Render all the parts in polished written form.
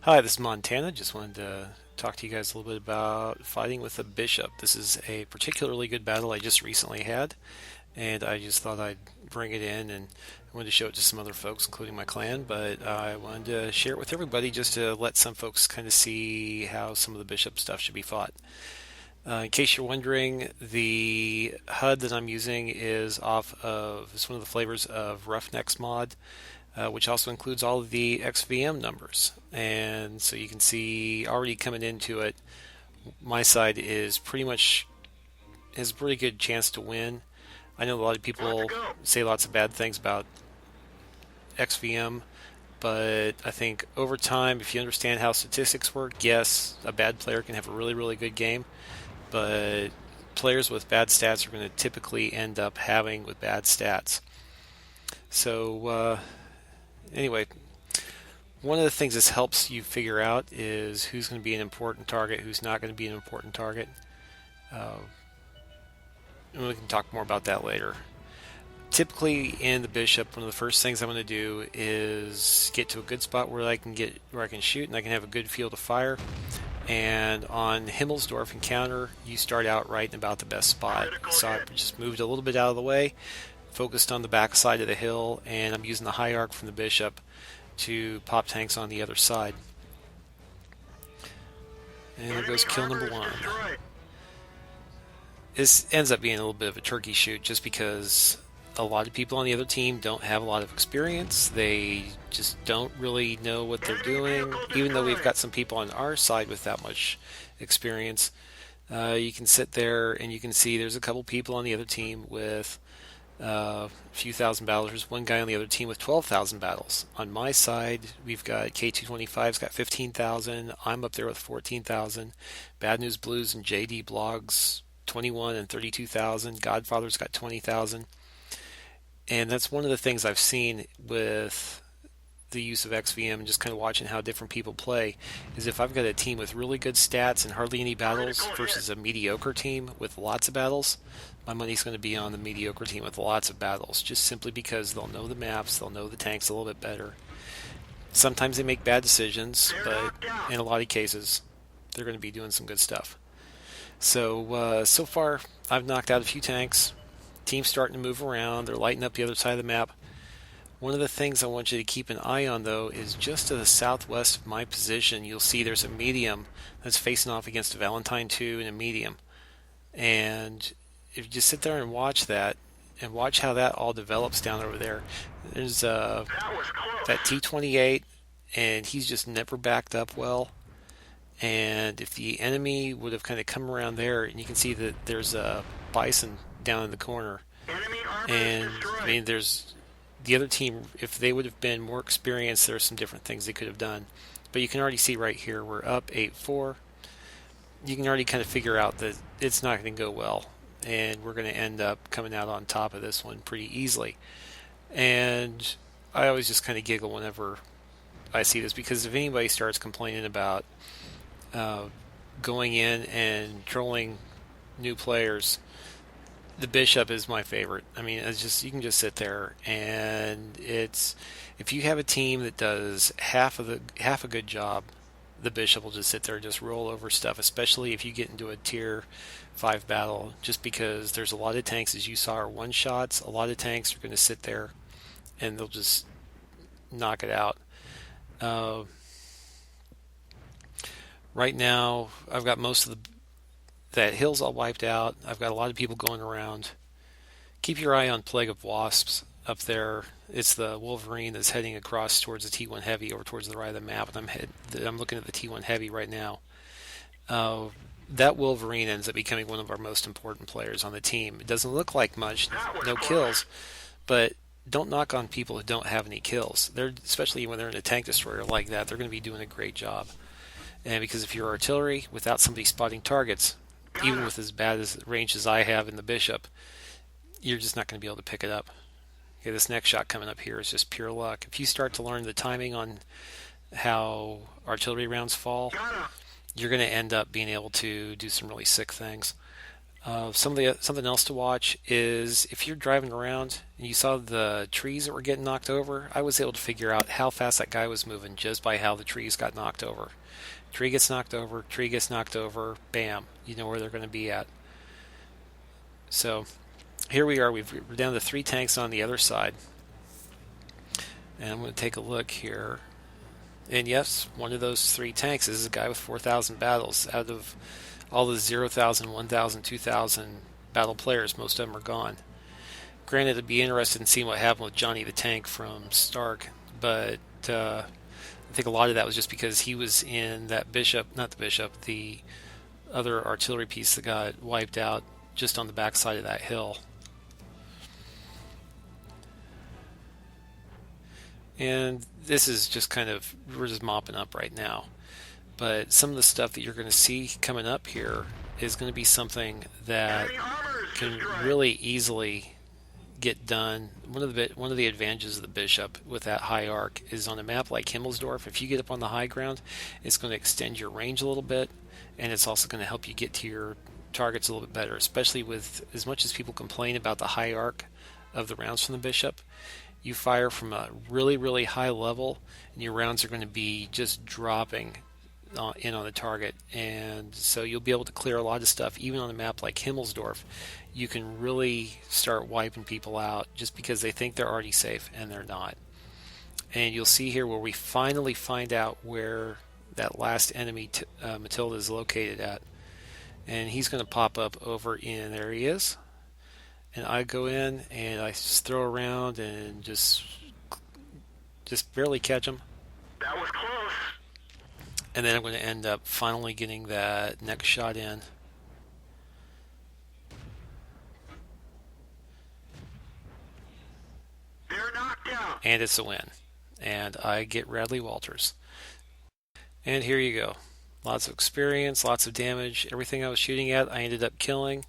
Hi, this is Montana. Just wanted to talk to you guys a little bit about fighting with a bishop. This is a particularly good battle I just recently had, and I just thought I'd bring it in and I wanted to show it to some other folks, including my clan, but I wanted to share it with everybody just to let some folks kind of see how some of the bishop stuff should be fought. In case you're wondering, the HUD that I'm using is it's one of the flavors of Roughnecks mod, which also includes all of the XVM numbers. And so you can see already coming into it, my side is pretty much has a pretty good chance to win. I know a lot of people say lots of bad things about XVM, but I think over time, if you understand how statistics work, yes, a bad player can have a really, really good game, but players with bad stats are going to typically end up having with bad stats. So, anyway, one of the things this helps you figure out is who's going to be an important target, who's not going to be an important target. Uh, and we can talk more about that later. Typically, in the bishop, one of the first things I'm going to do is get to a good spot where I can shoot and I can have a good field of fire. And on Himmelsdorf encounter, you start out right in about the best spot. So I just moved a little bit out of the way, focused on the back side of the hill, and I'm using the high arc from the bishop to pop tanks on the other side. And there goes kill number one. This ends up being a little bit of a turkey shoot just because a lot of people on the other team don't have a lot of experience. They just don't really know what they're doing. Even though we've got some people on our side with that much experience, you can sit there and you can see there's a couple people on the other team with a few thousand battles. There's one guy on the other team with 12,000 battles. On my side, we've got K225's got 15,000. I'm up there with 14,000. Bad News Blues and JD Blogs 21 and 32,000. Godfather's got 20,000. And that's one of the things I've seen with the use of XVM and just kind of watching how different people play is if I've got a team with really good stats and hardly any battles versus a mediocre team with lots of battles, my money's going to be on the mediocre team with lots of battles, just simply because they'll know the maps, they'll know the tanks a little bit better. Sometimes they make bad decisions, but in a lot of cases, they're going to be doing some good stuff. So far, I've knocked out a few tanks. Team's starting to move around. They're lighting up the other side of the map. One of the things I want you to keep an eye on, though, is just to the southwest of my position, you'll see there's a medium that's facing off against a Valentine 2 and a medium. And if you just sit there and watch that, and watch how that all develops down over there, there's that T28, and he's just never backed up well. And if the enemy would have kind of come around there, and you can see that there's a bison down in the corner, and I mean, there's the other team. If they would have been more experienced, there's some different things they could have done. But you can already see right here, we're up 8-4. You can already kind of figure out that it's not going to go well, and we're going to end up coming out on top of this one pretty easily. And I always just kind of giggle whenever I see this, because if anybody starts complaining about going in and trolling new players, the bishop is my favorite. I mean, it's just, you can just sit there and it's, if you have a team that does half a good job, the bishop will just sit there and just roll over stuff, especially if you get into a tier 5 battle, just because there's a lot of tanks, as you saw, are one shots. A lot of tanks are going to sit there and they'll just knock it out. Right now, I've got most of that hill's all wiped out. I've got a lot of people going around. Keep your eye on Plague of Wasps up there. It's the Wolverine that's heading across towards the T1 Heavy over towards the right of the map, and I'm looking at the T1 Heavy right now. That Wolverine ends up becoming one of our most important players on the team. It doesn't look like much, no kills, but don't knock on people who don't have any kills. Especially when they're in a tank destroyer like that, they're going to be doing a great job. And because if you're artillery, without somebody spotting targets, even with as bad as range as I have in the bishop, you're just not going to be able to pick it up. Okay, this next shot coming up here is just pure luck. If you start to learn the timing on how artillery rounds fall, you're going to end up being able to do some really sick things. Something else to watch is if you're driving around and you saw the trees that were getting knocked over. I was able to figure out how fast that guy was moving just by how the trees got knocked over. Tree gets knocked over, tree gets knocked over, bam, you know where they're going to be at. So here we are. We're down to 3 tanks on the other side, and I'm going to take a look here. And yes, one of those 3 tanks is a guy with 4,000 battles. Out of all the 0,000, 1,000, 2,000 battle players, most of them are gone. Granted, it'd be interested in seeing what happened with Johnny the Tank from Stark, but I think a lot of that was just because he was in that bishop, not the bishop, the other artillery piece that got wiped out just on the backside of that hill. And this is just kind of, we're just mopping up right now. But some of the stuff that you're going to see coming up here is going to be something that can really easily get done. One of the advantages of the bishop with that high arc is on a map like Himmelsdorf. If you get up on the high ground, it's going to extend your range a little bit, and it's also going to help you get to your targets a little bit better. Especially with as much as people complain about the high arc of the rounds from the bishop, you fire from a really high level, and your rounds are going to be just dropping in on the target, and so you'll be able to clear a lot of stuff even on a map like Himmelsdorf. You can really start wiping people out just because they think they're already safe and they're not. And you'll see here where we finally find out where that last enemy Matilda is located at, and he's going to pop up over in, there he is, and I go in and I just throw around and just barely catch him. That was close. And then I'm going to end up finally getting that next shot in. They're knocked out. And it's a win. And I get Radley-Walters. And here you go. Lots of experience, lots of damage. Everything I was shooting at, I ended up killing.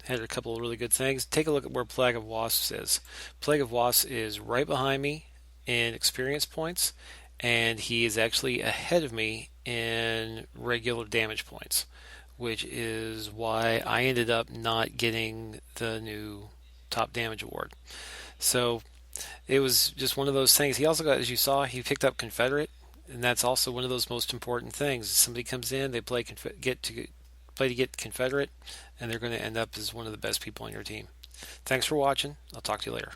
Had a couple of really good things. Take a look at where Plague of Wasps is. Plague of Wasps is right behind me in experience points, and he is actually ahead of me in regular damage points, which is why I ended up not getting the new top damage award. So it was just one of those things. He also got, as you saw, he picked up Confederate, and that's also one of those most important things. Somebody comes in, they play to get Confederate, and they're going to end up as one of the best people on your team. Thanks for watching. I'll talk to you later.